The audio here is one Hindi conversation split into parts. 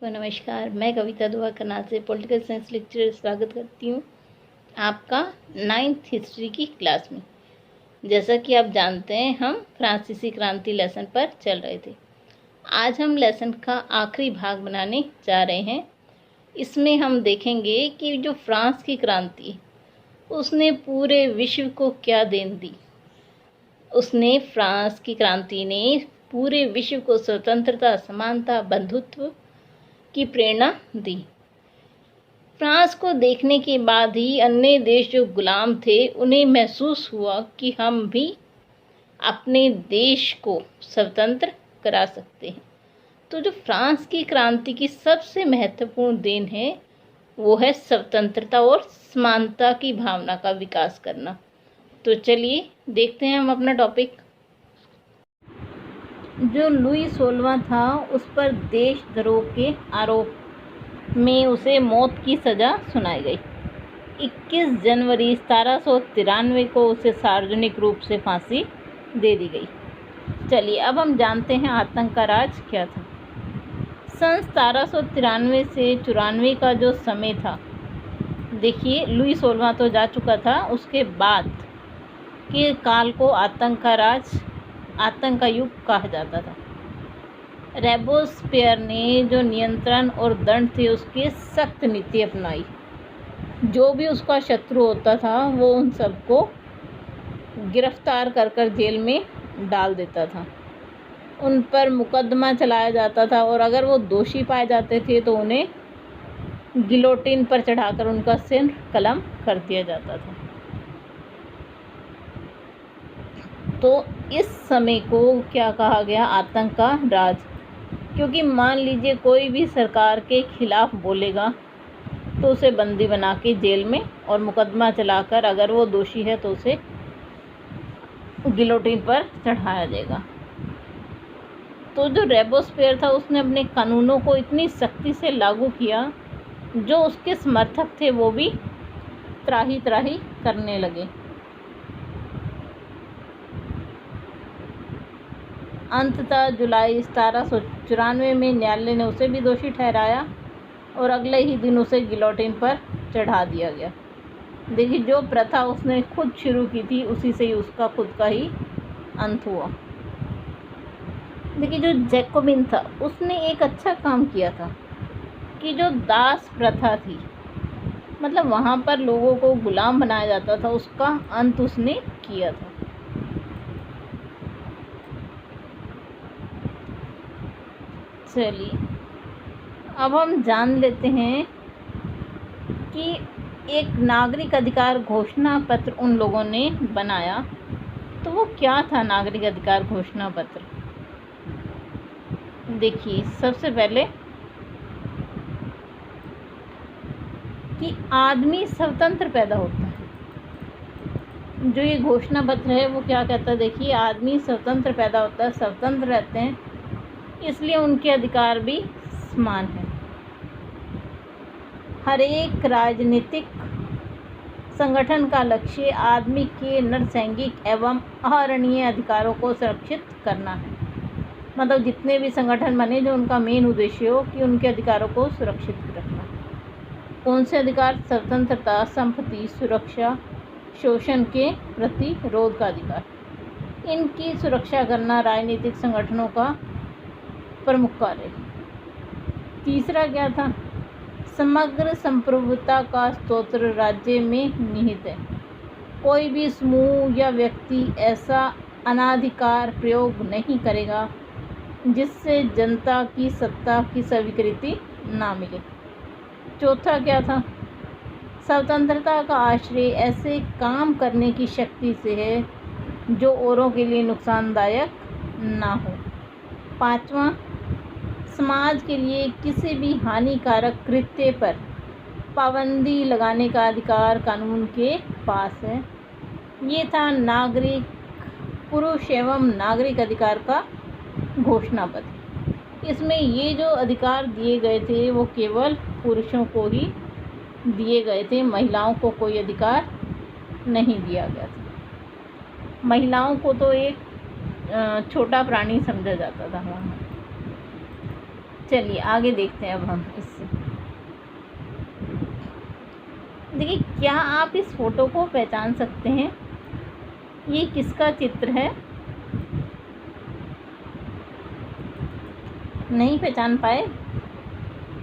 तो नमस्कार, मैं कविता दुआ करनाल से पॉलिटिकल साइंस लेक्चर स्वागत करती हूँ आपका 9th हिस्ट्री की क्लास में। जैसा कि आप जानते हैं, हम फ्रांसीसी क्रांति लेसन पर चल रहे थे। आज हम लेसन का आखिरी भाग बनाने जा रहे हैं। इसमें हम देखेंगे कि जो फ्रांस की क्रांति, उसने पूरे विश्व को क्या देन दी। फ्रांस की क्रांति ने पूरे विश्व को स्वतंत्रता, समानता, बंधुत्व की प्रेरणा दी। फ्रांस को देखने के बाद ही अन्य देश जो गुलाम थे, उन्हें महसूस हुआ कि हम भी अपने देश को स्वतंत्र करा सकते हैं। तो जो फ्रांस की क्रांति की सबसे महत्वपूर्ण देन है, वो है स्वतंत्रता और समानता की भावना का विकास करना। तो चलिए देखते हैं हम अपना टॉपिक। जो लुई 16वां था, उस पर देशद्रोह के आरोप में उसे मौत की सज़ा सुनाई गई। 21 जनवरी 1793 को उसे सार्वजनिक रूप से फांसी दे दी गई। चलिए अब हम जानते हैं आतंक का राज क्या था। सन 1793 से 94 का जो समय था, देखिए लुई 16वां तो जा चुका था, उसके बाद के काल को आतंक का युग कहा जाता था। रोबेस्पियर ने जो नियंत्रण और दंड थे, उसकी सख्त नीति अपनाई। जो भी उसका शत्रु होता था, वो उन सबको गिरफ्तार कर जेल में डाल देता था। उन पर मुकदमा चलाया जाता था और अगर वो दोषी पाए जाते थे तो उन्हें गिलोटिन पर चढ़ाकर उनका सिर कलम कर दिया जाता था। तो इस समय को क्या कहा गया? आतंक का राज। क्योंकि मान लीजिए कोई भी सरकार के खिलाफ बोलेगा तो उसे बंदी बना के जेल में और मुकदमा चलाकर अगर वो दोषी है तो उसे गिलोटिन पर चढ़ाया जाएगा। तो जो रोबेस्पियर था, उसने अपने कानूनों को इतनी सख्ती से लागू किया, जो उसके समर्थक थे वो भी त्राही त्राही करने लगे। अंततः जुलाई 1794 में न्यायालय ने उसे भी दोषी ठहराया और अगले ही दिन उसे गिलोटिन पर चढ़ा दिया गया। देखिए, जो प्रथा उसने खुद शुरू की थी, उसी से ही उसका खुद का ही अंत हुआ। देखिए, जो जैकोबिन था, उसने एक अच्छा काम किया था कि जो दास प्रथा थी, मतलब वहाँ पर लोगों को गुलाम बनाया जाता था, उसका अंत उसने किया था। चलिए अब हम जान लेते हैं कि एक नागरिक अधिकार घोषणा पत्र उन लोगों ने बनाया। तो वो क्या था नागरिक अधिकार घोषणा पत्र? देखिए, सबसे पहले कि आदमी स्वतंत्र पैदा होता है। जो ये घोषणा पत्र है वो क्या कहता है? देखिए, आदमी स्वतंत्र पैदा होता है, स्वतंत्र रहते हैं, इसलिए उनके अधिकार भी समान हैं। हर एक राजनीतिक संगठन का लक्ष्य आदमी के नैसर्गिक एवं अहरणीय अधिकारों को सुरक्षित करना है। मतलब जितने भी संगठन बने, जो उनका मेन उद्देश्य हो कि उनके अधिकारों को सुरक्षित रखना। कौन से अधिकार? स्वतंत्रता, संपत्ति, सुरक्षा, शोषण के प्रतिरोध का अधिकार। इनकी सुरक्षा करना राजनीतिक संगठनों का प्रमुख कार्य। तीसरा क्या था? समग्र संप्रभुता का स्रोत राज्य में निहित है। कोई भी समूह या व्यक्ति ऐसा अनाधिकार प्रयोग नहीं करेगा जिससे जनता की सत्ता की स्वीकृति ना मिले। चौथा क्या था? स्वतंत्रता का आश्रय ऐसे काम करने की शक्ति से है जो औरों के लिए नुकसानदायक ना हो। पांचवा, समाज के लिए किसी भी हानिकारक कृत्य पर पाबंदी लगाने का अधिकार कानून के पास है। ये था नागरिक पुरुष एवं नागरिक अधिकार का घोषणा पत्र। इसमें ये जो अधिकार दिए गए थे वो केवल पुरुषों को ही दिए गए थे, महिलाओं को कोई अधिकार नहीं दिया गया था। महिलाओं को तो एक छोटा प्राणी समझा जाता था वहाँ। चलिए आगे देखते हैं अब हम इससे। देखिए, क्या आप इस फोटो को पहचान सकते हैं? ये किसका चित्र है? नहीं पहचान पाए?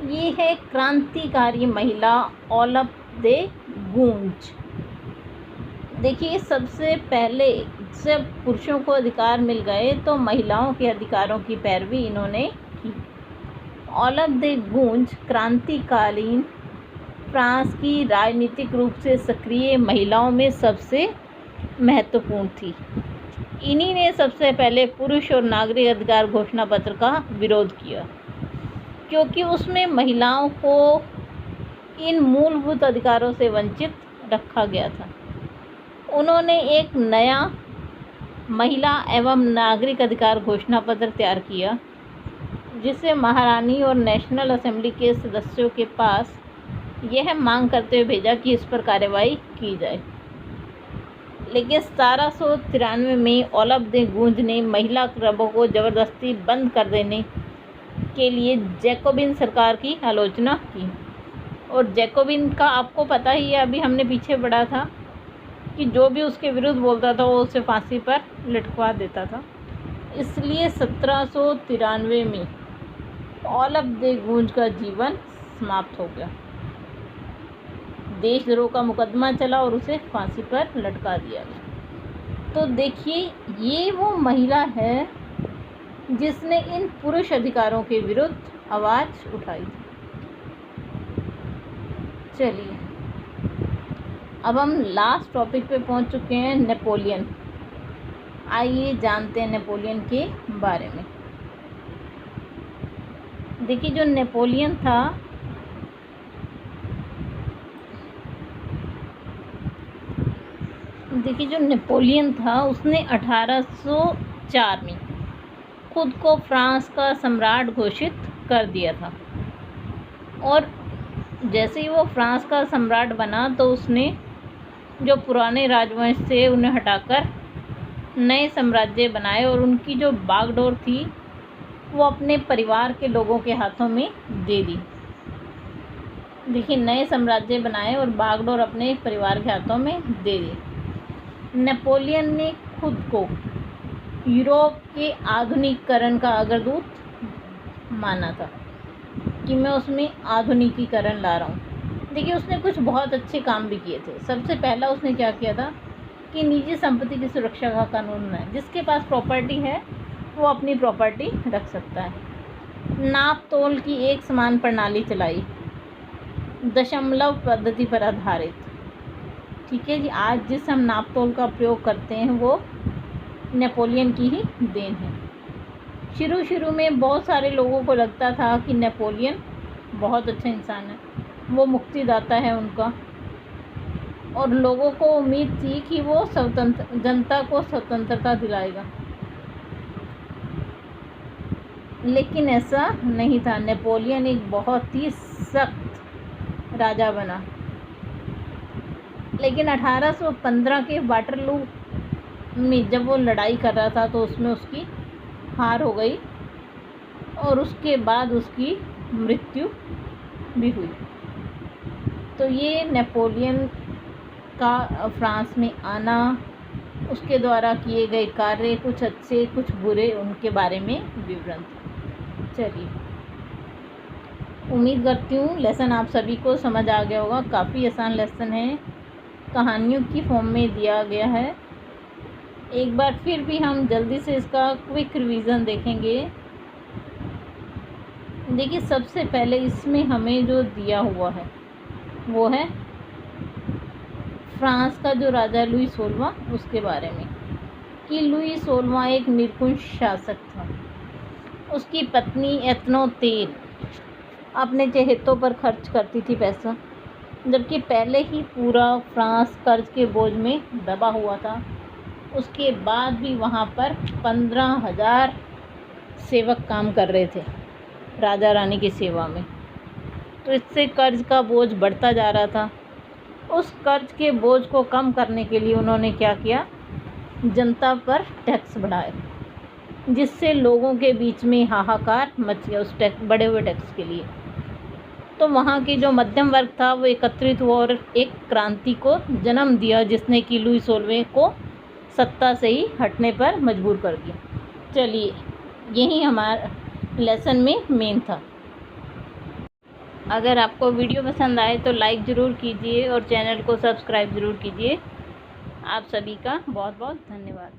ये है क्रांतिकारी महिला ओलप दे गूंज। देखिए, सबसे पहले जब पुरुषों को अधिकार मिल गए तो महिलाओं के अधिकारों की पैरवी इन्होंने की। ओलप दे गूंज क्रांतिकालीन फ्रांस की राजनीतिक रूप से सक्रिय महिलाओं में सबसे महत्वपूर्ण थी। इन्हीं ने सबसे पहले पुरुष और नागरिक अधिकार घोषणा पत्र का विरोध किया, क्योंकि उसमें महिलाओं को इन मूलभूत अधिकारों से वंचित रखा गया था। उन्होंने एक नया महिला एवं नागरिक अधिकार घोषणा पत्र तैयार किया, जिसे महारानी और नेशनल असेंबली के सदस्यों के पास यह मांग करते हुए भेजा कि इस पर कार्रवाई की जाए। लेकिन 1793 में ओलप दे गूंज ने महिला क्लबों को ज़बरदस्ती बंद कर देने के लिए जैकोबिन सरकार की आलोचना की। और जैकोबिन का आपको पता ही है, अभी हमने पीछे पढ़ा था कि जो भी उसके विरुद्ध बोलता था वो उसे फांसी पर लटकवा देता था। इसलिए 1793 में ओलप दे गूंज का जीवन समाप्त हो गया। देशद्रोह का मुकदमा चला और उसे फांसी पर लटका दिया गया। तो देखिए, ये वो महिला है जिसने इन पुरुष अधिकारों के विरुद्ध आवाज़ उठाई थी। चलिए, अब हम लास्ट टॉपिक पे पहुंच चुके हैं, नेपोलियन। आइए जानते हैं नेपोलियन के बारे में। देखिए, जो नेपोलियन था उसने 1804 में खुद को फ्रांस का सम्राट घोषित कर दिया था। और जैसे ही वो फ्रांस का सम्राट बना तो उसने जो पुराने राजवंश थे उन्हें हटाकर नए साम्राज्य बनाए, और उनकी जो बागडोर थी वो अपने परिवार के लोगों के हाथों में दे दी। देखिए, नए साम्राज्य बनाए और बागडोर अपने परिवार के हाथों में दे दी। नेपोलियन ने खुद को यूरोप के आधुनिकीकरण का अग्रदूत माना था कि मैं उसमें आधुनिकीकरण ला रहा हूँ। देखिए, उसने कुछ बहुत अच्छे काम भी किए थे। सबसे पहला उसने क्या किया था कि निजी संपत्ति की सुरक्षा का कानून बनाया। जिसके पास प्रॉपर्टी है वो अपनी प्रॉपर्टी रख सकता है। नाप तोल की एक समान प्रणाली चलाई, दशमलव पद्धति पर आधारित। ठीक है जी, आज जिस हम नाप तोल का प्रयोग करते हैं वो नेपोलियन की ही देन है। शुरू में बहुत सारे लोगों को लगता था कि नेपोलियन बहुत अच्छा इंसान है, वो मुक्तिदाता है उनका, और लोगों को उम्मीद थी कि वो जनता को स्वतंत्रता दिलाएगा। लेकिन ऐसा नहीं था। नेपोलियन एक बहुत ही सख्त राजा बना। लेकिन 1815 के वाटरलू में जब वो लड़ाई कर रहा था तो उसमें उसकी हार हो गई, और उसके बाद उसकी मृत्यु भी हुई। तो ये नेपोलियन का फ्रांस में आना, उसके द्वारा किए गए कार्य, कुछ अच्छे कुछ बुरे, उनके बारे में विवरण था। चलिए, उम्मीद करती हूँ लेसन आप सभी को समझ आ गया होगा। काफ़ी आसान लेसन है, कहानियों की फॉर्म में दिया गया है। एक बार फिर भी हम जल्दी से इसका क्विक रिवीजन देखेंगे। देखिए, सबसे पहले इसमें हमें जो दिया हुआ है वो है फ्रांस का जो राजा लुई 16वां, उसके बारे में कि लुई 16वां एक निरंकुश शासक था। उसकी पत्नी एथनोतेल अपने चहेतों पर खर्च करती थी पैसा, जबकि पहले ही पूरा फ्रांस कर्ज के बोझ में दबा हुआ था। उसके बाद भी वहाँ पर 15,000 सेवक काम कर रहे थे राजा रानी की सेवा में। तो इससे कर्ज का बोझ बढ़ता जा रहा था। उस कर्ज के बोझ को कम करने के लिए उन्होंने क्या किया, जनता पर टैक्स बढ़ाए। जिससे लोगों के बीच में हाहाकार मच गया उस बढ़े हुए टैक्स के लिए। तो वहाँ की जो मध्यम वर्ग था वो एकत्रित हुआ और एक क्रांति को जन्म दिया, जिसने कि लुई 16वें को सत्ता से ही हटने पर मजबूर कर दिया। चलिए, यही हमारा लेसन में मेन था। अगर आपको वीडियो पसंद आए तो लाइक ज़रूर कीजिए और चैनल को सब्सक्राइब ज़रूर कीजिए। आप सभी का बहुत बहुत धन्यवाद।